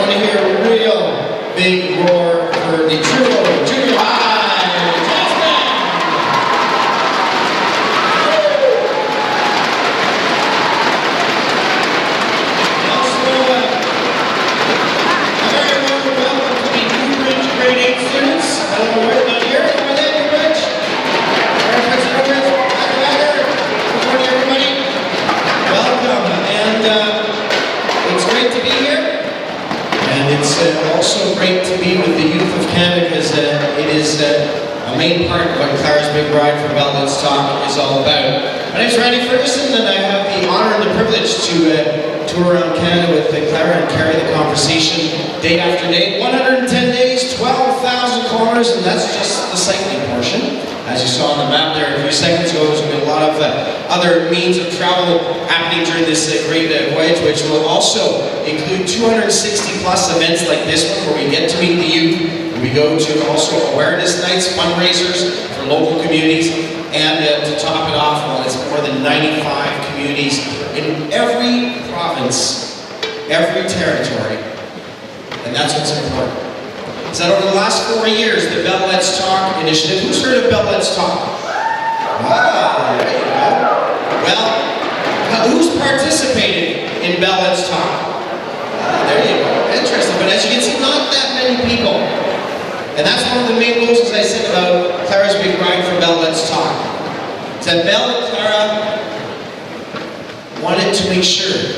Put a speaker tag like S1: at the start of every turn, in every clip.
S1: want to hear a real big roar for the Central Junior High. Also great to be with the youth of Canada because it is a main part of what Clara's Big Ride for Bell Let's Talk is all about. My name is Randy Ferguson and I have the honor and the privilege to tour around Canada with Clara and carry the conversation day after day. 110 days, 12,000 kilometers, and that's just the cycling portion. As you saw on the map there a few seconds ago, there's going to be a lot of other means of travel happening during this great voyage, which will also include 260 plus events like this one, where we get to meet the youth. We go to also awareness nights, fundraisers for local communities, and to top it off, well, it's more than 95 communities in every province, every territory, and that's what's important. Is that over the last 4 years, the Bell Let's Talk initiative. Who's heard of Bell Let's Talk? Ah, there you go. Well, who's participated in Bell Let's Talk? Ah, there you go. Interesting. But as you can see, not that many people. And that's one of the main goals, as I said, about Clara's Big Ride for Bell Let's Talk. Is that Bell and Clara wanted to make sure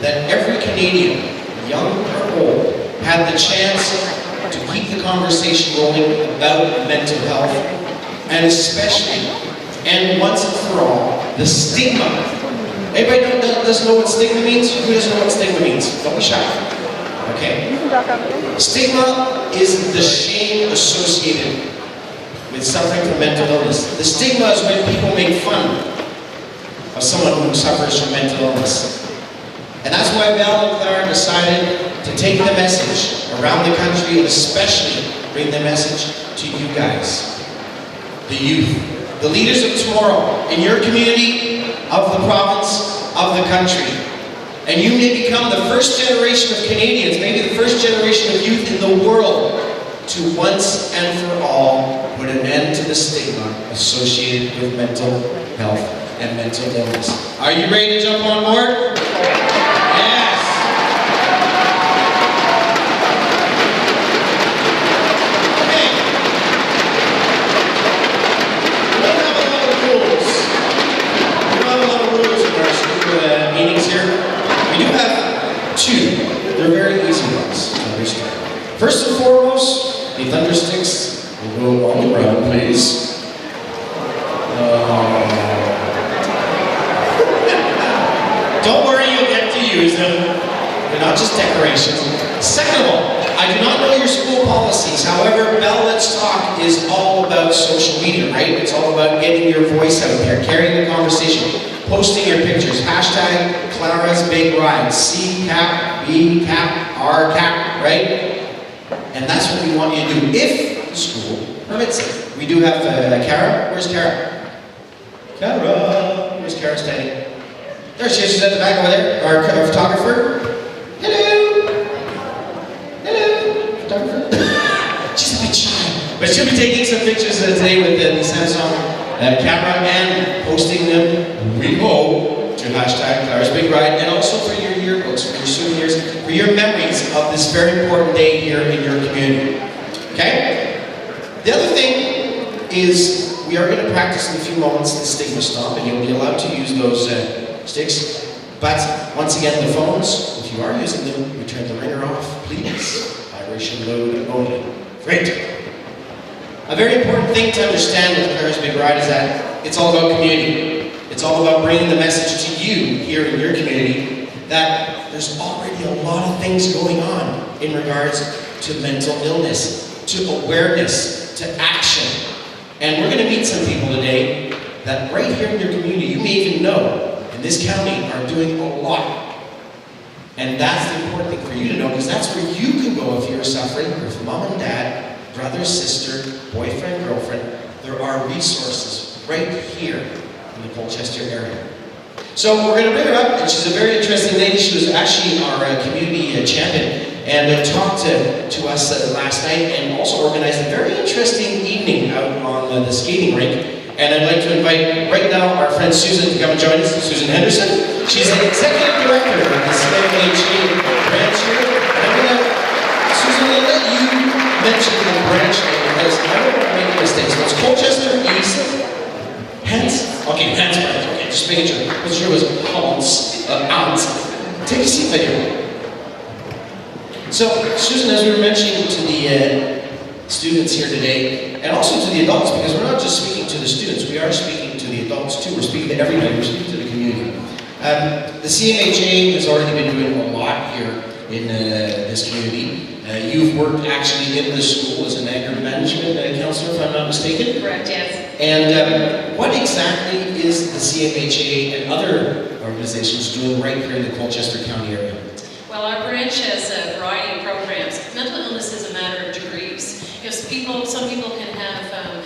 S1: that every Canadian, young or old, had the chance to keep the conversation rolling about mental health, and especially, and once and for all, the stigma. Anybody doesn't know what stigma means? Who doesn't know what stigma means? Don't be shy. Okay. Stigma is the shame associated with suffering from mental illness. The stigma is when people make fun of someone who suffers from mental illness. And that's why Bell and Clara decided to take the message around the country, and especially bring the message to you guys, the youth, the leaders of tomorrow, in your community, of the province, of the country. And you may become the first generation of Canadians, maybe the first generation of youth in the world, to once and for all put an end to the stigma associated with mental health and mental illness. Are you ready to jump on board? Yes! Okay. We don't have a lot of rules. We don't have a lot of rules in our school meetings here. We do have two. They're very easy ones to understand. First and foremost, the thunder sticks will go on the ground, please. Don't worry, you'll get to use them. They're not just decorations. Second of all, I do not know your school policies. However, Bell Let's Talk is all about social media, right? It's all about getting your voice out there, carrying the conversation, posting your pictures. Hashtag Clara's Big Ride. C cap, B cap, R cap, right? And that's what we want you to do, if the school permits it. We do have Kara. Where's Kara? Kara. Where's Kara standing? There she is. She's at the back over there. Our photographer. Hello. Hello. Photographer. She's a bit shy. But she'll be taking some pictures today with the Samsung camera and posting them, we hope, to hashtag Clara's Big Ride, and also for your yearbooks, for your souvenirs, for your memories of this very important day here in your community. Okay? The other thing is, we are going to practice in a few moments the stigma stomp, and you'll be allowed to use those sticks. But once again, the phones, if you are using them, you turn the ringer off, please. Vibration mode only. Great. A very important thing to understand with Clara's Big Ride is that it's all about community. It's all about bringing the message to you here in your community that there's already a lot of things going on in regards to mental illness, to awareness, to action. And we're going to meet some people today that right here in your community, you may even know, in this county, are doing a lot. And that's the important thing for you to know, because that's where you can go if you're suffering, or if mom and dad, brother, sister, boyfriend, girlfriend. There are resources right here in the Colchester area. So we're going to bring her up, and she's a very interesting lady. She was actually our community champion, and talked to us last night, and also organized a very interesting evening out on the skating rink. And I'd like to invite right now our friend Susan to come and join us. Susan Henderson. She's the executive director of the CMHA branch here. And Susan, I'm going to let you mention the branch name because I don't want to make a mistake. So it's Colchester East. Hence? Okay, Hence branch. Okay, just making sure. I was sure it was Ounce. Take a seat, video. So, Susan, as we were mentioning to the students here today, and also to the adults, because we're not just speaking to the students, we are speaking to the adults too. We're speaking to everybody. We're speaking to the community. The CMHA has already been doing a lot here in this community. You've worked actually in the school as an anger management counselor, if I'm not mistaken.
S2: Correct, yes.
S1: And what exactly is the CMHA and other organizations doing right here in the Colchester County area?
S2: Well, our branch has a variety of programs. Mental illness is a matter of degrees. You know, some people can have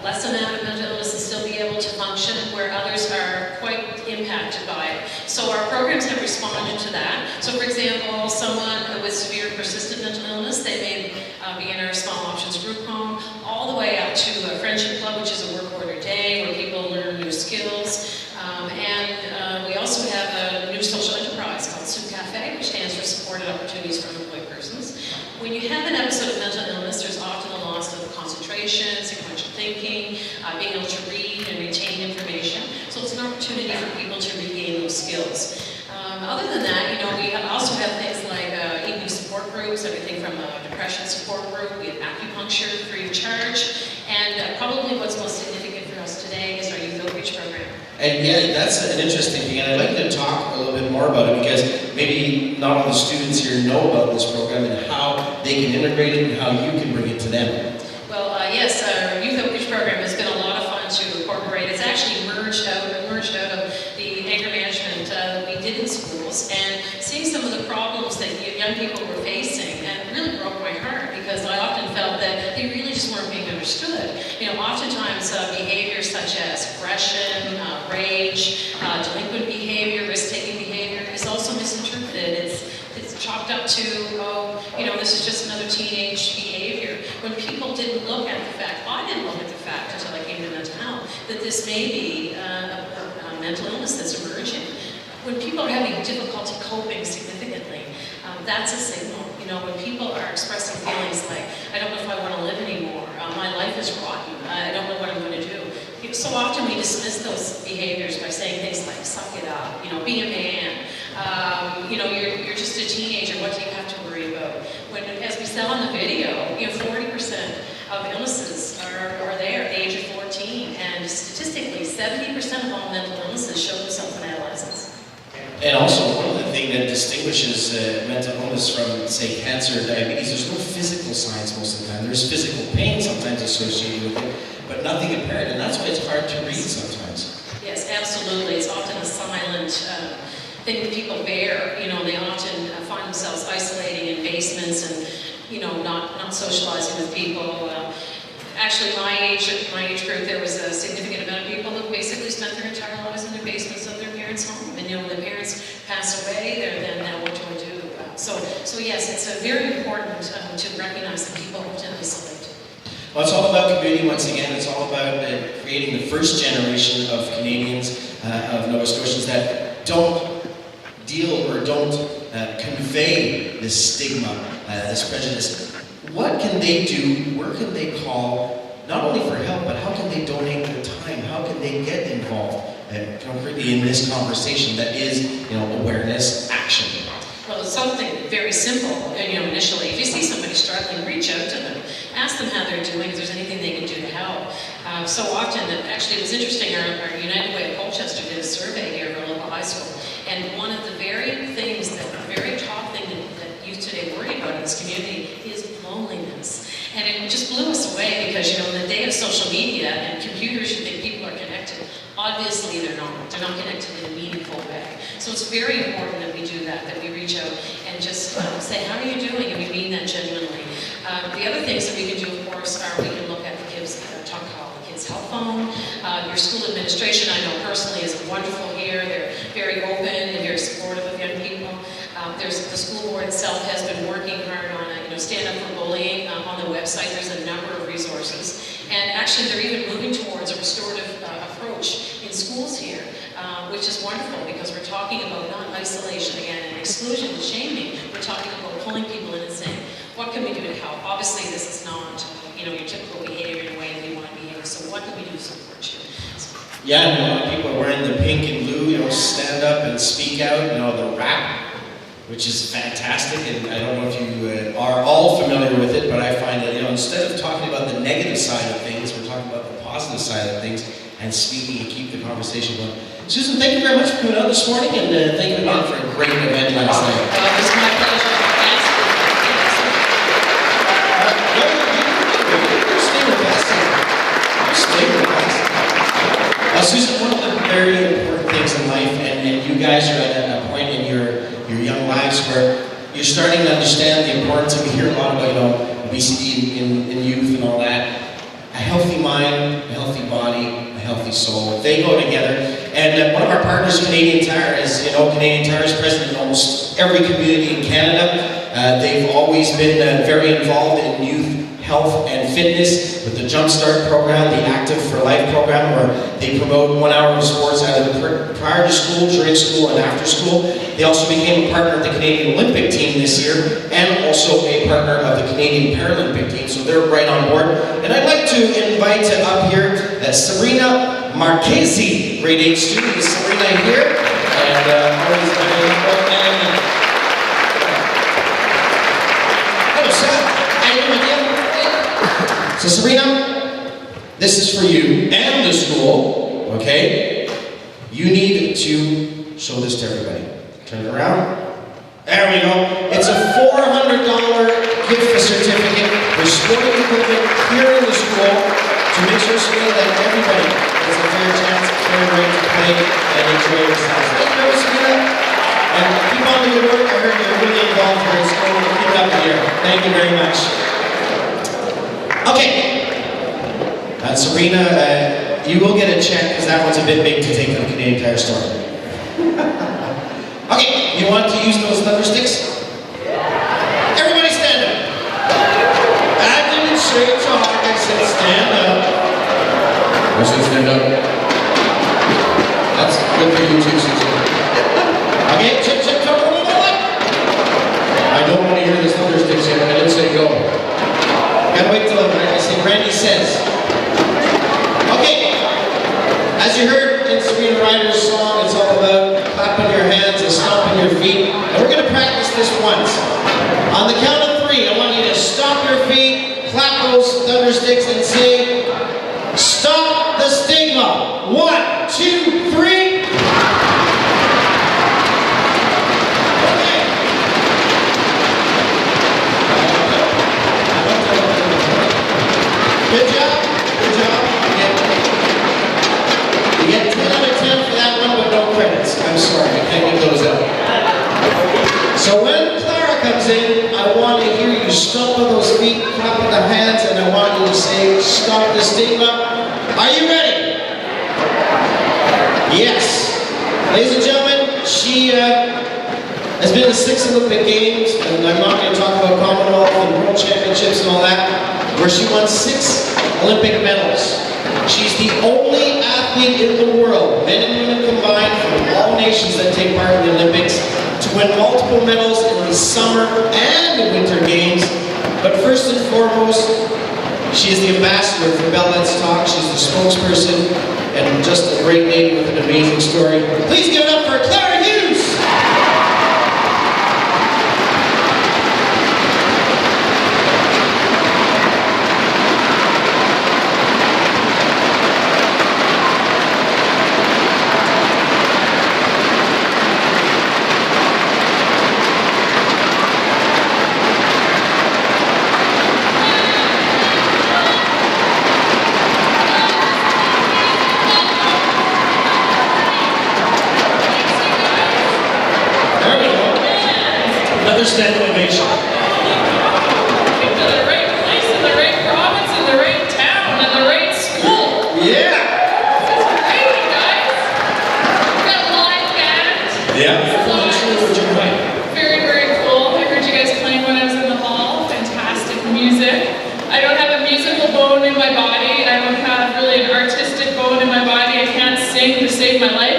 S2: less amount of mental illness and still be able to function, where others are quite impacted by it. So our programs have responded to that. So for example, someone with severe persistent mental illness, they may be in our small options group home, all the way up to a friendship club, which is a work order day where people learn new skills. And we also have a new social enterprise called Soup Cafe, which stands for Supported Opportunities for Unemployed Persons. When you have an episode of mental illness, there's often a loss of concentration, sequential thinking, being able to read and retain information. So it's an opportunity for people to regain those skills. Other than that, you know, we also have things like evening support groups, everything from a depression support group. We have acupuncture free of charge. And probably what's most significant for us today is our youth outreach program.
S1: And yeah, that's an interesting thing, and I'd like to talk a little bit more about it because maybe not all the students here know about this program and how they can integrate it and how you can bring it to them.
S2: Well, yes, our youth outreach program has been a lot of fun to incorporate. It's actually merged out of the anger management that we did in schools, and seeing some of the problems that young people were facing, and it really broke my heart because I often felt that they really just weren't being understood. You know, oftentimes behaviors such as aggression, rage, delinquent behavior, risk-taking behavior is also misinterpreted. It's chalked up to, oh, you know, this is just another teenage behavior. When people didn't look at the fact, I didn't look at the fact until I came to mental health, that this may be a mental illness that's emerging. When people are having difficulty coping significantly, that's a signal. You know, when people are expressing feelings like, I don't know if I want to live anymore, my life is rotten, I don't know what I'm going to do. So often we dismiss those behaviors by saying things like, suck it up, you know, be a man, you know, you're just a teenager, what do you have to worry about? When, as we saw in the video, you know, 40% of illnesses are there at the age of 14, and statistically, 70% of all mental illnesses show themselves in adolescence.
S1: And also, one of the things that distinguishes mental illness from, say, cancer or diabetes, there's no physical signs most of the time. There's physical pain sometimes associated with it, but nothing apparent, and that's why it's hard to read sometimes.
S2: Yes, absolutely. It's often a silent thing that people bear. You know, they often find themselves isolating in basements and, you know, not socializing with people. Actually, my age group, there was a significant amount of people who basically spent their entire lives in their basements of their parents' home. And, you know, when the parents pass away, they're then now what do I do? So yes, it's very important to recognize that people often isolate.
S1: Well, it's all about community once again. It's all about creating the first generation of Canadians, of Nova Scotians that don't deal or don't convey this stigma, this prejudice. What can they do? Where can they call, not only for help, but how can they donate their time? How can they get involved concretely in this conversation that is, you know, awareness, action?
S2: Well, it's something very simple, you know, initially. If you see somebody struggling, reach out to them. Ask them how they're doing, if there's anything they can do to help. So often, actually it was interesting, our United Way of Colchester did a survey here at our local high school, and one of the very things, the very top thing that youth today worry about in this community is loneliness. And it just blew us away because, you know, in the day of social media and computers, you think people are connected. Obviously they're not. They're not connected in a meaningful way. So it's very important that we do that we reach out and just say, how are you doing? And we mean that genuinely. The other things that we can do, of course, are we can look at the kids' call the kids' health phone. Your school administration, I know personally, is wonderful here. They're very open and very supportive of young people. The school board itself has been working hard on Stand Up for Bullying on the website. There's a number of resources. And actually, they're even moving towards a restorative approach in schools here, which is wonderful because we're talking about not isolation again and exclusion and shaming. We're talking about pulling people in and saying, what can we do to help? Obviously, this is not your typical behavior in a way that we want to behave. So what can we do to support you?
S1: Yeah, a lot of people are wearing the pink and blue, stand up and speak out, the rap, which is fantastic, and I don't know if you are all familiar with it, but I find that, instead of talking about the negative side of things, we're talking about the positive side of things, and speaking and keep the conversation going. Susan, thank you very much for coming out this morning, and thank you again for a great event last night.
S2: It was my pleasure.
S1: Stay with us. Stay with us. Susan, one of the very important things in life, and you guys are at a point in your young lives where you're starting to understand the importance, and we hear a lot about, obesity in youth and all that. A healthy mind, a healthy body, a healthy soul, they go together. And one of our partners, Canadian Tire, as you know, Canadian Tire is present in almost every community in Canada. They've always been very involved in youth health and fitness with the Jumpstart program, the Active for Life program, where they promote 1 hour of sports prior to school, during school, and after school. They also became a partner of the Canadian Olympic team this year, and also a partner of the Canadian Paralympic team, so they're right on board. And I'd like to invite up here Serena Marchesi, grade 8 student. Is Serena here? And hello, Seth. So Serena, this is for you and the school, okay? You need to show this to everybody. Turn it around. There we go. It's a $400 gift certificate for sporting equipment here in the school to make sure that everybody has a fair chance, fair right to play and enjoy themselves. Thank you, Serena. And keep on doing your work. I heard you're really involved here in school. Keep it up here. Thank you very much. Okay, Serena, you will get a check because that one's a bit big to take to the Canadian Tire store. Okay, you want to use those thunder sticks? Everybody stand up. I didn't say talk, I said stand up. I said stand up. That's good for you too, Susan. Okay, chip, chip, chip, I don't want to hear the thunder sticks yet, I didn't say go. Gotta wait till Randy says. Okay, as you heard in Serena Ryder's song, it's all about clapping your hands and stomping your feet. And we're gonna practice this once. On the count of 3, I want you to stomp your feet, clap those thunder sticks, and say, stop the stigma. 1, 2, 3. Good job, good job. You get 10 out of 10 for that one, but no credits. I'm sorry, I can't give those out. So when Clara comes in, I want to hear you stomp on those feet, clap on the hands, and I want you to say, stop the stigma. Are you ready? Yes. Ladies and gentlemen, she has been to 6 Olympic Games, and I'm not going to talk about Commonwealth and World Championships and all that, where she won 6 Olympic medals. She's the only athlete in the world, men and women combined from all nations that take part in the Olympics, to win multiple medals in the summer and the winter games. But first and foremost, she is the ambassador for Bell Let's Talk. She's the spokesperson and just a great lady with an amazing story. Please give it up for Clara Hughes! Standing ovation.
S2: To the right place, in the right province, in the right town, in the right school.
S1: Yeah!
S3: saved my life.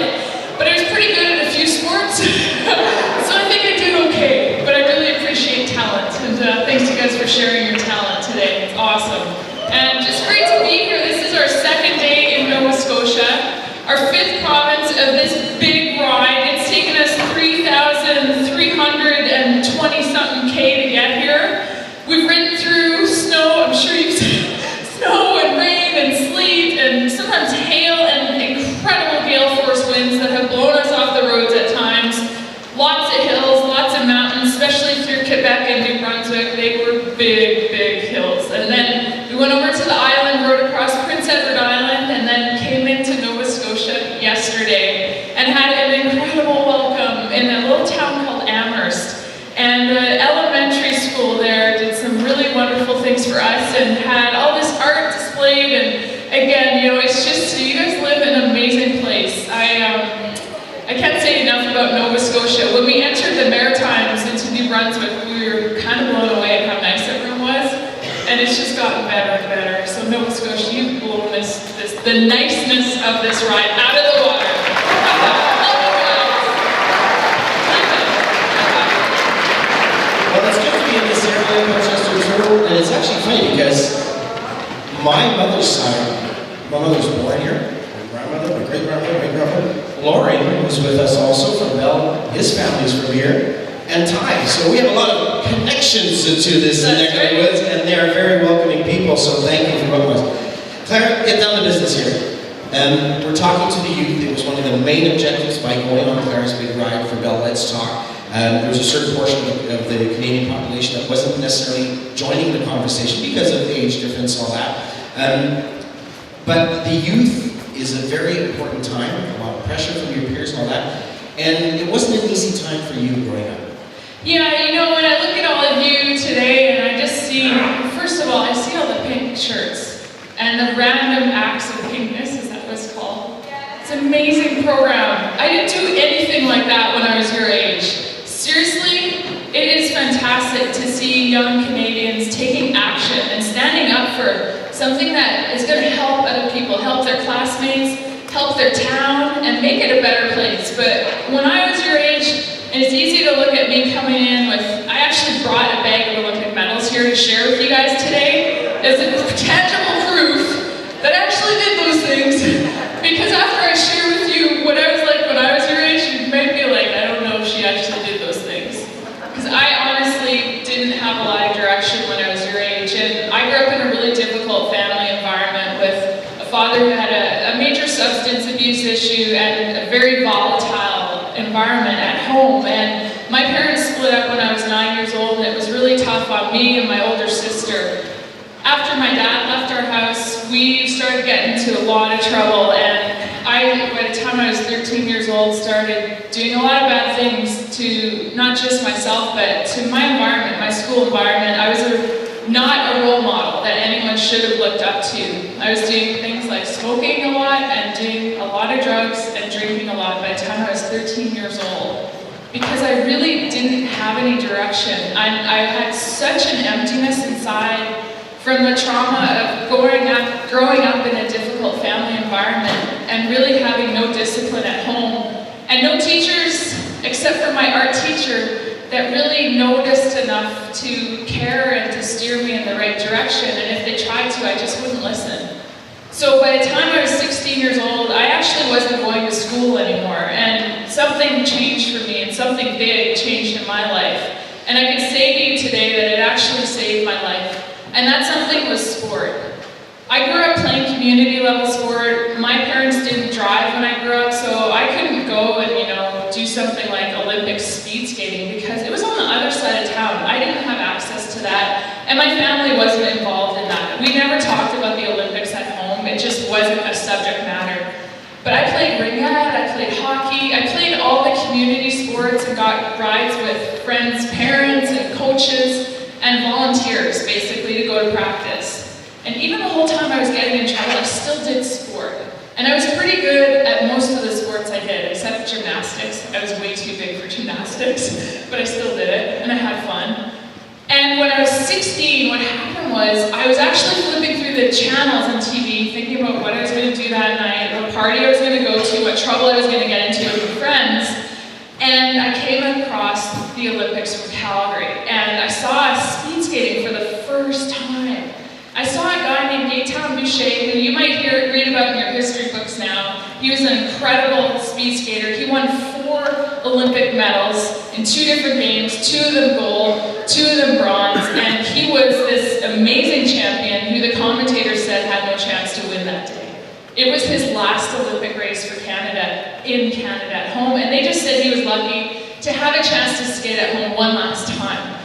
S3: But I was pretty good at a few sports, so I think I did okay. But I really appreciate talent, and thanks you guys for sharing your talent today. It's awesome. And just great to be here. This is our second day in Nova Scotia, our 5th province of this big ride. It's taken us 3,320-something K to get here. We've ridden through snow, I'm sure you've seen snow and rain and sleet and sometimes hail and incredible gale force winds that have blown us off the roads at times. Lots of hills, lots of mountains, especially through Quebec and New Brunswick. They were big, big hills. And then we went over to the island, rode across Prince Edward Island, and then came into Nova Scotia yesterday and had an incredible welcome in a little town called Amherst. And the elementary school there did some really wonderful things for us and had all this art displayed. And again, you know, it's just, you guys live in an amazing place. I can't say enough about Nova Scotia. When we entered the Maritimes into New Brunswick, we were kind of blown away at how nice everyone was. And it's just gotten better and better. So Nova Scotia, you've blown the niceness of this ride out of the water.
S1: Well, it's good to be in this area of Colchester Junior, and it's actually funny because my mother's side, my mother was born here, my grandmother, my great-grandmother, my grandmother. Lauren was with us also from Bell, his family's from here, and Ty. So we have a lot of connections to this neck of the woods, and they are very welcoming people, so thank you for welcoming us. Clara, get down to business here. We're talking to the youth. It was one of the main objectives by going on Clara's big ride for Bell Let's Talk. There was a certain portion of the Canadian population that wasn't necessarily joining the conversation because of the age difference and all that. But the youth is a very important time, a lot of pressure from your peers and all that. And it wasn't an easy time for you growing up.
S3: Yeah, you know, when I look at all of you today and I just see, first of all, I see all the pink shirts and the random acts of pinkness, is that what it's called? It's an amazing program. I didn't do anything like that when I was your age. Seriously, it is fantastic to see young Canadians taking action and standing up for something that is going to help other people, help their classmates, help their town, and make it a better place. But when I was your age, and it's easy to look at me coming in with, I actually brought a bag of Olympic medals here to share with you guys today as a tangible proof that I actually did those things. Because after I share with you what I was like when I was your age, you might be like, I don't know if she actually did those things. Because I honestly didn't have a lot of direction when I was your age. And I grew up in a really difficult family environment with a father who had a major substance abuse issue and a very volatile environment at home. And my parents split up when I was 9 years old, and it was really tough on me and my older sister. After my dad left our house, we started getting into a lot of trouble, and by the time I was 13 years old, started doing a lot of bad things to not just myself, but to my environment, my school environment. I was not a role model that anyone should have looked up to. I was doing things like smoking a lot and doing a lot of drugs and drinking a lot by the time I was 13 years old, because I really didn't have any direction. I had such an emptiness inside from the trauma of growing up in a difficult family environment and really having no discipline at home and no teachers except for my art teacher that really noticed enough to care and to steer me in the right direction, and if they tried to, I just wouldn't listen. So by the time I was 16 years old, I actually wasn't going to school anymore, and something changed for me, and something big changed in my life. And I can say to you today that it actually saved my life, and that something was sport. I grew up playing community level sport. My parents didn't drive when I grew up, so I couldn't go and, do something like Olympic speed skating because it was on the other side of town. I didn't have access to that, and my family wasn't involved in that. We never talked about the Olympics at home. It just wasn't a subject matter. But I played ringette, I played hockey, I played all the community sports and got rides with friends' parents and coaches and volunteers, basically, to go to practice. And even the whole time I was getting in trouble, I still did sport. And I was pretty good at most of the sports I did, except gymnastics. I was way too big for gymnastics, but I still did it, and I had fun. And when I was 16, what happened was, I was actually flipping through the channels on TV, thinking about what I was going to do that night, what party I was going to go to, what what trouble I was going to get into with friends. And I came across the Olympics from Calgary, and I saw speed skating for the first time. I saw a guy named Gaetan Boucher, who you might read about in your history books now. He was an incredible speed skater. He won 4 Olympic medals in 2 different games, 2 of them gold, 2 of them bronze, and he was this amazing champion who the commentators said had no chance to win that day. It was his last Olympic race for Canada, in Canada at home, and they just said he was lucky to have a chance to skate at home one last time.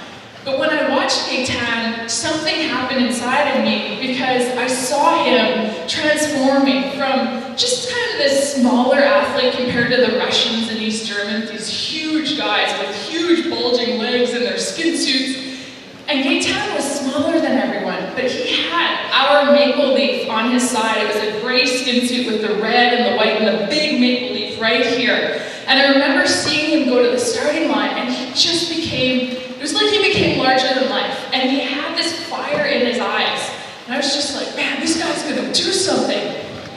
S3: But when I watched Gaetan, something happened inside of me because I saw him transforming from just kind of this smaller athlete compared to the Russians and East Germans, these huge guys with huge bulging legs and their skin suits. And Gaetan was smaller than everyone, but he had our maple leaf on his side. It was a gray skin suit with the red and the white and the big maple leaf right here. And I remember seeing him go to the starting line, and he just became, it was like he became larger than life. And he had this fire in his eyes. And I was just like, man, this guy's gonna do something.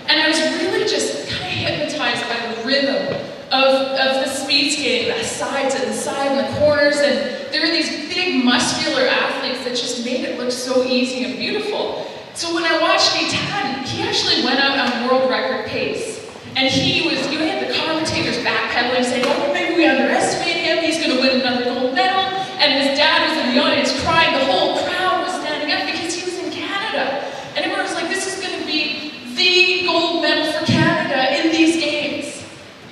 S3: And I was really just kind of hypnotized by the rhythm of the speed skating, the sides and the side and the corners, and there were these big muscular athletes that just made it look so easy and beautiful. So when I watched Gaetan, he actually went out on world record pace. And he was, you had the commentators backpedaling saying, oh, maybe we underestimated him, he's gonna win another gold medal. And his dad was in the audience crying, the whole crowd was standing up because he was in Canada. And everyone was like, this is gonna be the gold medal for Canada in these games.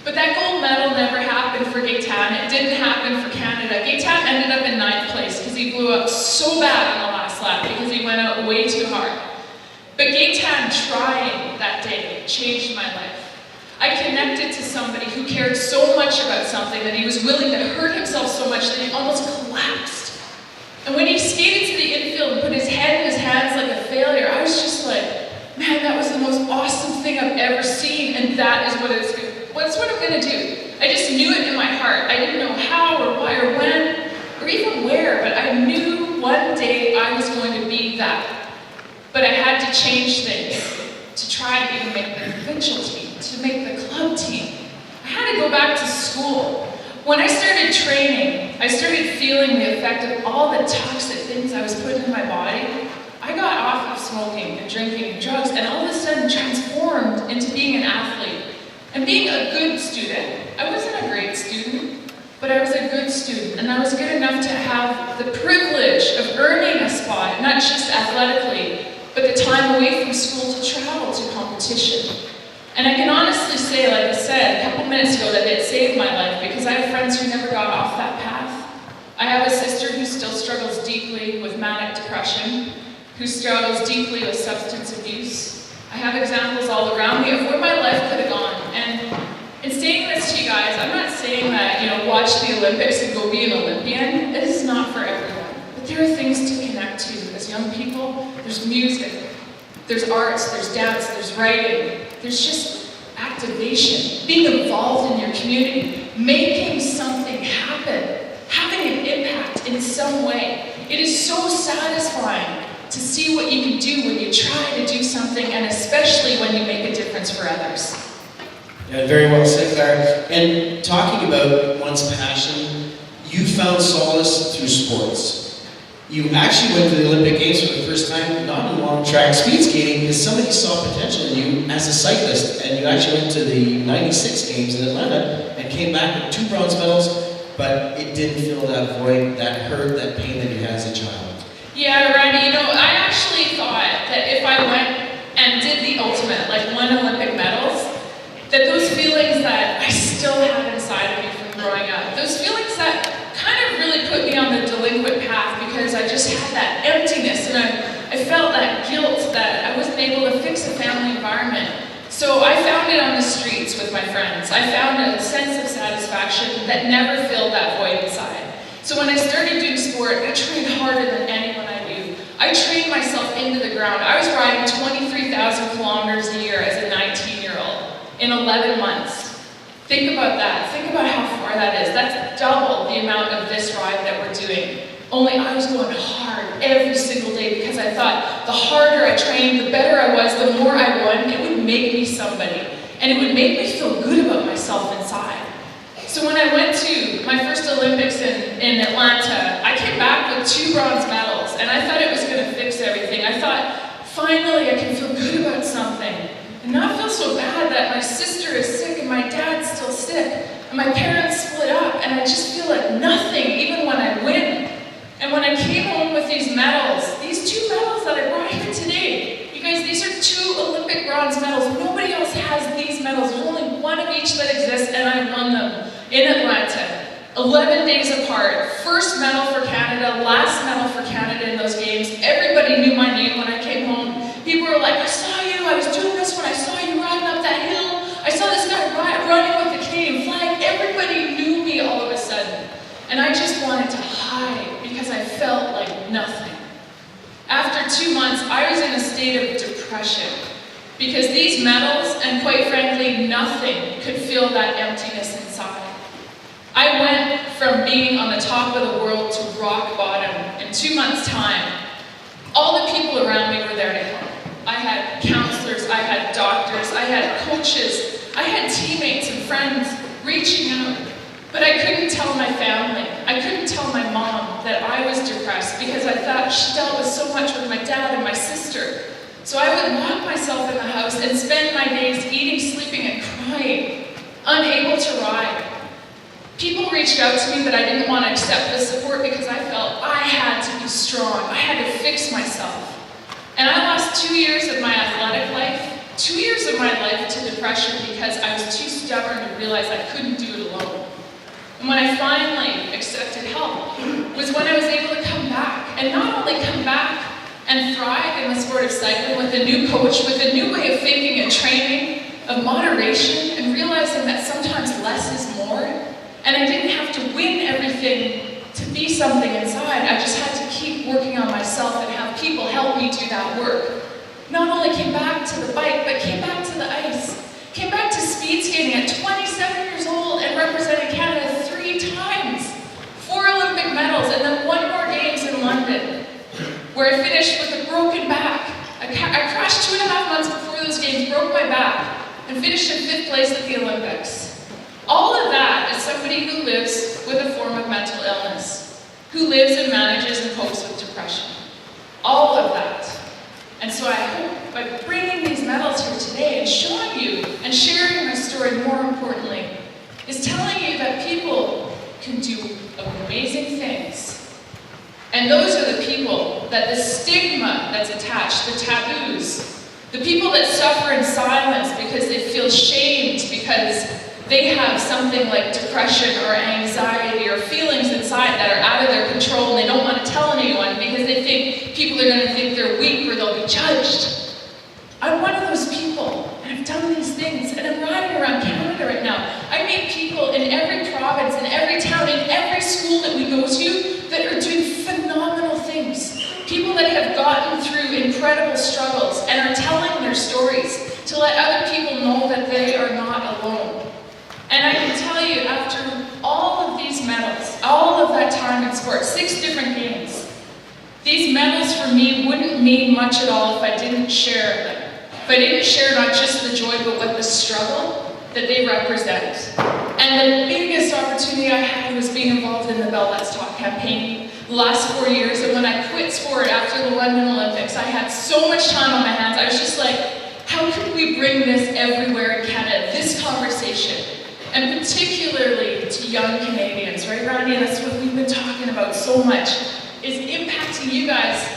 S3: But that gold medal never happened for Gaetan. It didn't happen for Canada. Gaetan ended up in 9th place because he blew up so bad on the last lap because he went out way too hard. But Gaetan trying that day changed my life. I connected to somebody who cared so much about something that he was willing to hurt himself so much that he almost collapsed. And when he skated to the infield and put his head in his hands like a failure, I was just like, man, that was the most awesome thing I've ever seen, and that is what it's good. That's what I'm gonna do. I just knew it in my heart. I didn't know how or why or when or even where, but I knew one day I was going to be that. But I had to change things to try to even make the provincial team, to make the club team. I had to go back to school. When I started training, I started feeling the effect of all the toxic things I was putting in my body. I got off of smoking and drinking and drugs, and all of a sudden transformed into being an athlete. And being a good student. I wasn't a great student, but I was a good student, and I was good enough to have the privilege of earning a spot, not just athletically, but the time away from school to travel to competition. And I can honestly say, like I said a couple minutes ago, that it saved my life because I have friends who never got off that path. I have a sister who still struggles deeply with manic depression, who struggles deeply with substance abuse. I have examples all around me of where my life could have gone. And in saying this to you guys, I'm not saying that, watch the Olympics and go be an Olympian. This is not for everyone. But there are things to connect to as young people. There's music, there's arts, there's dance, there's writing. There's just activation, being involved in your community, making something happen, having an impact in some way. It is so satisfying to see what you can do when you try to do something, and especially when you make a difference for others.
S1: Yeah, very well said, Clara. And talking about one's passion, you found solace through sports. You actually went to the Olympic Games for the first time, not in long track speed skating, because somebody saw potential in you as a cyclist, and you actually went to the 96 Games in Atlanta and came back with 2 bronze medals, but it didn't fill that void, that hurt, that pain that you had as a child.
S3: Yeah, Randy, I actually thought that if I went and did the ultimate, like won Olympic medals, that those feelings that I still have inside of me from growing up, those feelings that kind of really put me on the delinquent path because I just had that emptiness and I felt that guilt that I wasn't able to fix a family environment. So I found it on the streets with my friends. I found a sense of satisfaction that never filled that void inside. So when I started doing sport, I trained harder than anyone I knew. I trained myself into the ground. I was riding 23,000 kilometers a year as a 19-year-old in 11 months. Think about that. Think about how far that is. That's double the amount of this ride that we're doing. Only I was going hard every single day because I thought the harder I trained, the better I was, the more I won, it would make me somebody. and it would make me feel good about myself inside. So when I went to my first Olympics in Atlanta, I came back with 2 bronze medals, and I thought it was going to fix everything. I thought, finally I can feel good about something, and not feel so bad that my sister is sick and my dad's still sick, and my parents split up, and I just feel like nothing, even when I win. And when I came home with these medals, these 2 medals that I brought here today, you guys, these are 2 Olympic bronze medals. Nobody else has these medals. There's only 1 of each that exists, and I won them in Atlanta. 11 days apart. First medal for Canada, last medal for Canada in those games. Everybody knew my name when I came home. People were like, I saw you, I was doing this when I saw you riding up that hill. I saw this guy running with the Canadian flag. Everybody knew me all of a sudden. And I just wanted to hide because I felt like nothing. After 2 months, I was in a state of depression because these medals, and quite frankly, nothing could fill that emptiness inside. I went from being on the top of the world to rock bottom in 2 months' time. All the people around me were there to help. I had counselors, I had doctors, I had coaches, I had teammates and friends reaching out. But I couldn't tell my family, I couldn't tell my mom that I was depressed because I thought she dealt with so much with my dad and my sister. So I would lock myself in the house and spend my days eating, sleeping, and crying, unable to ride. People reached out to me, but I didn't want to accept the support because I felt I had to be strong. I had to fix myself. And I lost 2 years of my athletic life, 2 years of my life to depression because I was too stubborn to realize I couldn't do it alone. And when I finally accepted help was when I was able to come back, and not only come back and thrive in the sport of cycling with a new coach, with a new way of thinking and training, of moderation, and realizing that sometimes less is more. And I didn't have to win everything to be something inside. I just had to keep working on myself and have people help me do that work. Not only came back to the bike, but came back to the ice. Came back to speed skating at 27 years old and represented Canada 3 times. 4 Olympic medals, and then 1 more Games in London, where I finished with a broken back. I crashed 2.5 months before those games, broke my back, and finished in 5th place at the Olympics. All of that is somebody who lives with a form of mental illness, who lives and manages and copes with depression. All of that. And so I hope by bringing these medals here today and showing you and sharing my story, more importantly, is telling you that people can do amazing things. And those are the people that the stigma that's attached, the taboos, the people that suffer in silence because they feel shamed because they have something like depression or anxiety or feelings inside that are out of their control and they don't want to tell anyone because they think people are going to think they're weak or they'll be judged. I'm one of those people, and I've done these things, and I'm riding around Canada right now. I meet people in every province, in every town, in every school that we go to that are doing phenomenal things. People that have gotten through incredible struggles and are telling their stories to let other people know that they are not alone. And I can tell you, after all of these medals, all of that time in sport, 6 different games, these medals for me wouldn't mean much at all if I didn't share them. If I didn't share not just the joy, but what the struggle that they represent. And the biggest opportunity I had was being involved in the Bell Let's Talk campaign the last 4 years. And when I quit sport after the London Olympics, I had so much time on my hands. I was just like, how can we bring this everywhere in Canada, this conversation? And particularly to young Canadians, right, Randy? That's what we've been talking about so much, is impacting you guys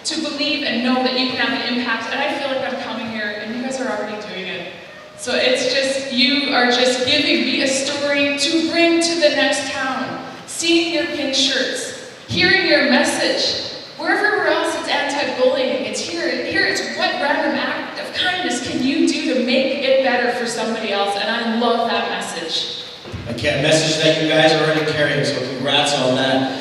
S3: to believe and know that you can have an impact. And I feel like I'm coming here, and you guys are already doing it. So it's just, you are just giving me a story to bring to the next town. Seeing your pink shirts, hearing your message. Wherever else it's anti-bullying, it's here. Here it's what random act of kindness can you do to make it better for somebody else, and I love that message.
S1: Okay, a message that you guys are already carrying, so congrats on that.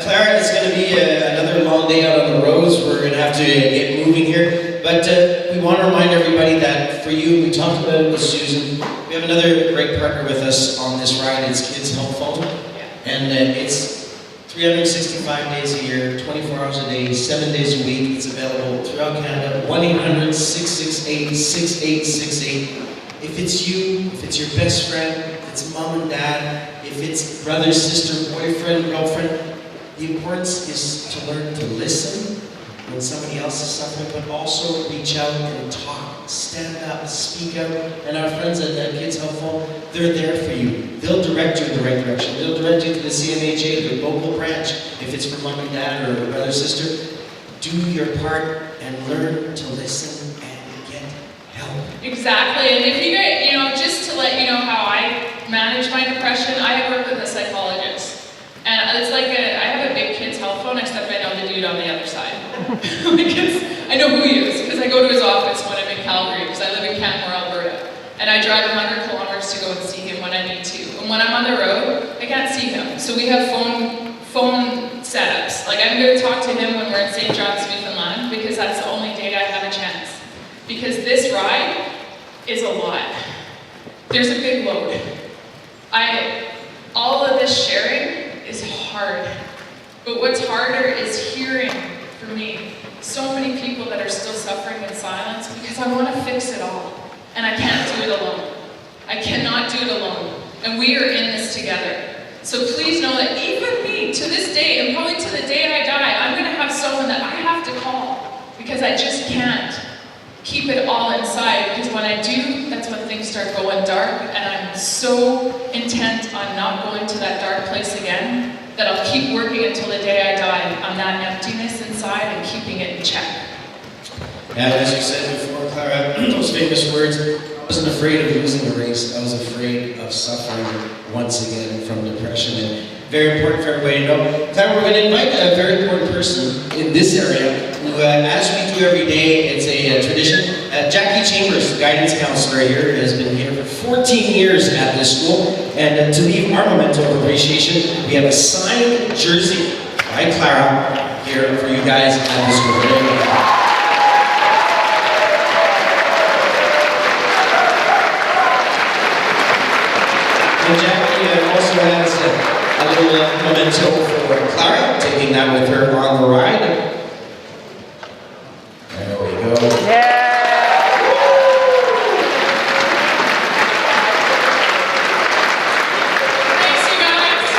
S1: Clara, it's going to be another long day out on the roads. We're going to have to get moving here, but we want to remind everybody that for you, we talked about it with Susan, we have another great partner with us on this ride. It's Kids Help Phone, and it's 365 days a year, 24 hours a day, 7 days a week. It's available throughout Canada. 1-800-668-6868. If it's you, if it's your best friend, if it's mom and dad, if it's brother, sister, boyfriend, girlfriend, the importance is to learn to listen when somebody else is suffering, but also reach out and talk, stand up, speak out. And our friends at Kids Helpful, they're there for you. They'll direct you in the right direction. They'll direct you to the CMHA, the local branch. If it's for mom and dad or brother, sister, do your part and learn to listen and get help.
S3: Exactly, and if you get, just to let you know how I manage my depression, I work with a psychologist. And it's like I have a big Kids Health phone, except I know the dude on the other side. I know who he is, because I go to his office when I'm in Calgary, because I live in Canmore, Alberta. And I drive 100 kilometers to go and see him when I need to. And when I'm on the road, I can't see him. So we have phone setups. Like, I'm going to talk to him when we're in St. John's, Newfoundland, because that's the only day I have a chance. Because this ride is a lot. There's a big load. All of this sharing is hard. But what's harder is hearing, for me, so many people that are still suffering in silence, because I want to fix it all. And I can't do it alone. I cannot do it alone. And we are in this together. So please know that even me, to this day, and probably to the day I die, I'm going to have someone that I have to call, because I just can't keep it all inside, because when I do, that's when things start going dark, and I'm so intent on not going to that dark place again, that I'll keep working until the day I die on that emptiness inside and keeping it in check.
S1: And as you said before, Clara, those famous words, I wasn't afraid of losing a race, I was afraid of suffering once again from depression. And very important for everybody to know. Clara, we're going to invite a very important person in this area, who, as we do every day, it's a tradition. Jackie Chambers, guidance counselor here, has been here for 14 years at this school. And to leave our memento of appreciation, we have a signed jersey by Clara here for you guys at the school. There you go. And Jackie also has a little memento for Clara, taking that with her on the ride. There we go.
S4: Yeah.
S3: Thanks, you guys.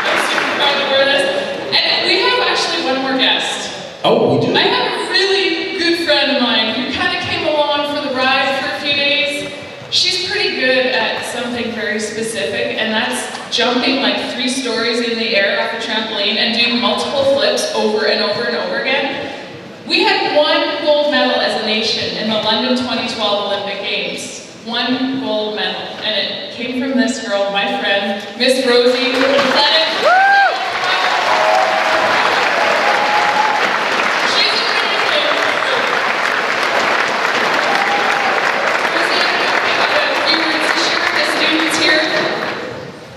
S3: I'm super proud to wear this. And we have actually one more guest.
S1: Oh, we do?
S3: I have a really good friend of mine who kind of came along for the ride for a few days. She's pretty good at something very specific, and that's jumping like 3 stories in the air off a trampoline and doing multiple flips over and over and over again. We had 1 gold medal as a nation in the London 2012 Olympic Games. 1 gold medal, and it came from this girl, my friend, Miss Rosie.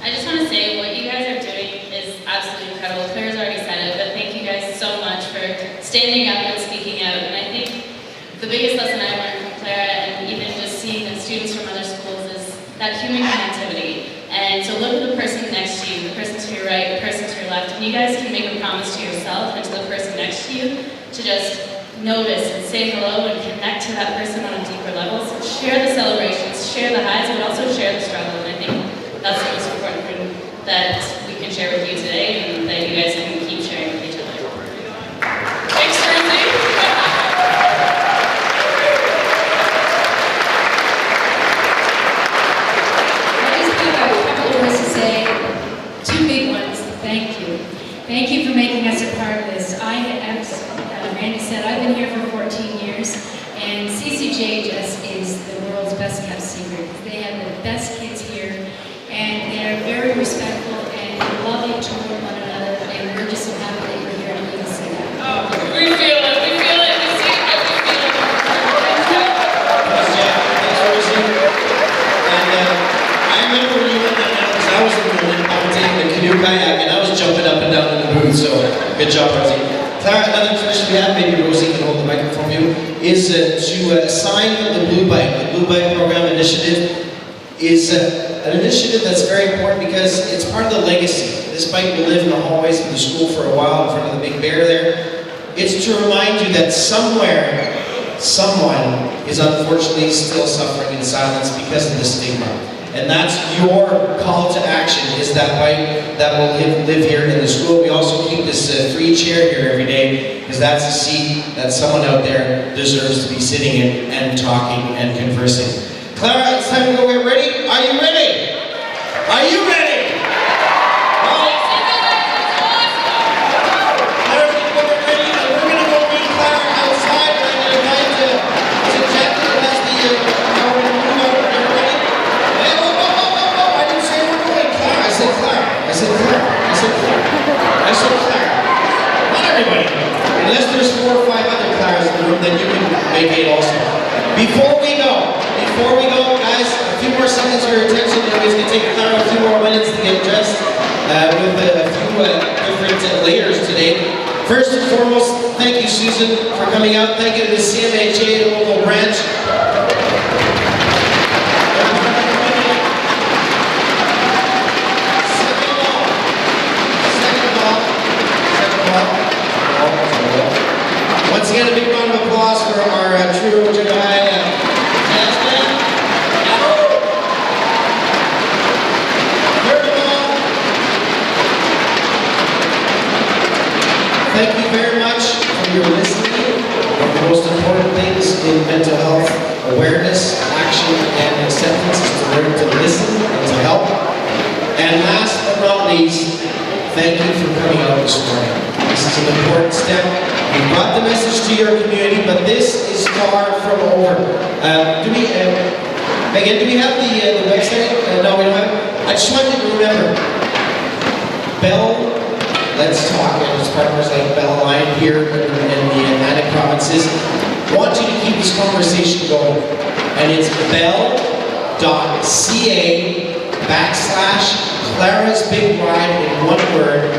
S5: I just want to say what you guys are doing is absolutely incredible. Claire's already said it, but thank you guys so much for standing up and speaking out. And I think the biggest lesson I learned from Clara, and even just seeing the students from other schools, is that human connectivity. And to look at the person next to you, the person to your right, the person to your left, and you guys can make a promise to yourself and to the person next to you to just notice and say hello and connect to that person on a deeper level. So share the celebrations, share the highs, but also share the struggle. And I think that's the most important thing that we can share with you today, and that you guys can keep sharing with each other.
S3: Thanks, Rosie.
S6: I just have a couple of words to say. 2 big ones. Thank you. Thank you for making us a part of this. As Randy said, I've been here for 14 years, and CCJ just is the world's best kept secret. They have the best kids here, and they're very respectful and loving toward one another, and we're just so happy that you're here to lead us in that.
S3: Oh, we feel it, we feel it, we see it, but we feel it.
S1: Thanks, Jack. Thanks, Rosie. And I remember when you went down, because I was taking the canoe kayak, and I was jumping up and down in the booth, so good job, Rosie. Clara, another tradition we have, maybe Rosie can hold the microphone for you, is to sign the Blue Bike. The Blue Bike Program Initiative is an initiative that's very important because it's part of the legacy. This bike will live in the hallways of the school for a while in front of the big bear there. It's to remind you that somewhere someone is unfortunately still suffering in silence because of the stigma. And that's your call to action, is that bike that will live here in the school. We also keep this free chair here every day, because that's a seat that someone out there deserves to be sitting in and talking and conversing. Clara, it's time to go get ready. Are you ready? Are you ready? Well, Clara's going to go get ready, and we're going to go meet Clara outside. And I'm going to invite to Jackie, who has the I said Clara. Not everybody. Unless there's 4 or 5 other Claras in the room, then you can make it also. Before we go, guys, a few more seconds for your attention. It's going to take Clara a few more minutes to get dressed with a few different layers today. First and foremost, thank you, Susan, for coming out. Thank you to the CMHA, the local branch. Once again, a big round of applause for our Central Junior High jazz band. Third of all, thank you very much for your listening. One of the most important things in mental health awareness, action, and acceptance is to learn to listen and to help. And last but not least, thank you for coming out this morning. This is an important step. We brought the message to your community, but this is far from over. Megan, do we have the website? No, we don't have it. I just want you to remember, Bell, Let's Talk, and its partners like Bell Lion here in the Atlantic provinces want you to keep this conversation going. And it's bell.ca/Clara's Big Ride in one word.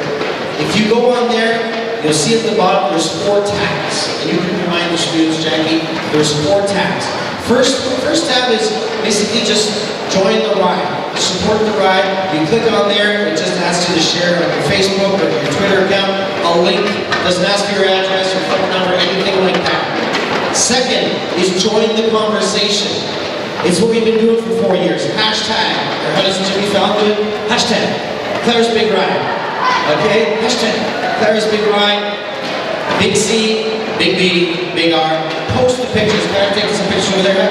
S1: If you go on there, you'll see at the bottom there's 4 tabs. And you can remind the students, Jackie, there's 4 tabs. First tab is basically just join the ride, support the ride. You click on there, it just asks you to share on your Facebook or your Twitter account a link. It doesn't ask for your address or phone number, anything like that. Second is join the conversation. It's what we've been doing for 4 years. Hashtag, or how does Jimmy Fallon do it? Hashtag, Clara's Big Ride. Okay, hashtag Clara's Big Ride, Big C, Big B, Big R. Post the pictures. Clara, take some pictures over there.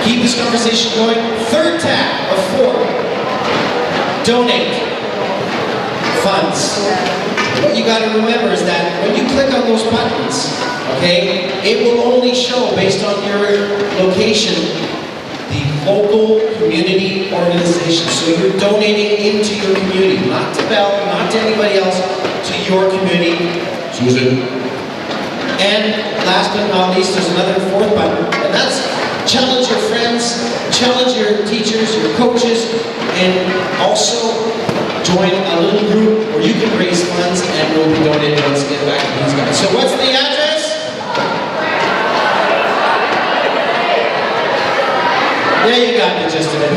S1: Keep this conversation going. Third tab of 4. Donate funds. What you got to remember is that when you click on those buttons, okay, it will only show based on your location the local community organization. So you're donating into your community, not to Bell, not to anybody else, to your community. Susan. And last but not least, there's another 4th button, and that's challenge your friends, challenge your teachers, your coaches, and also join a little group where you can raise funds and we'll be donating once again back to these guys. So what's the address? Yeah, you got the gist of it.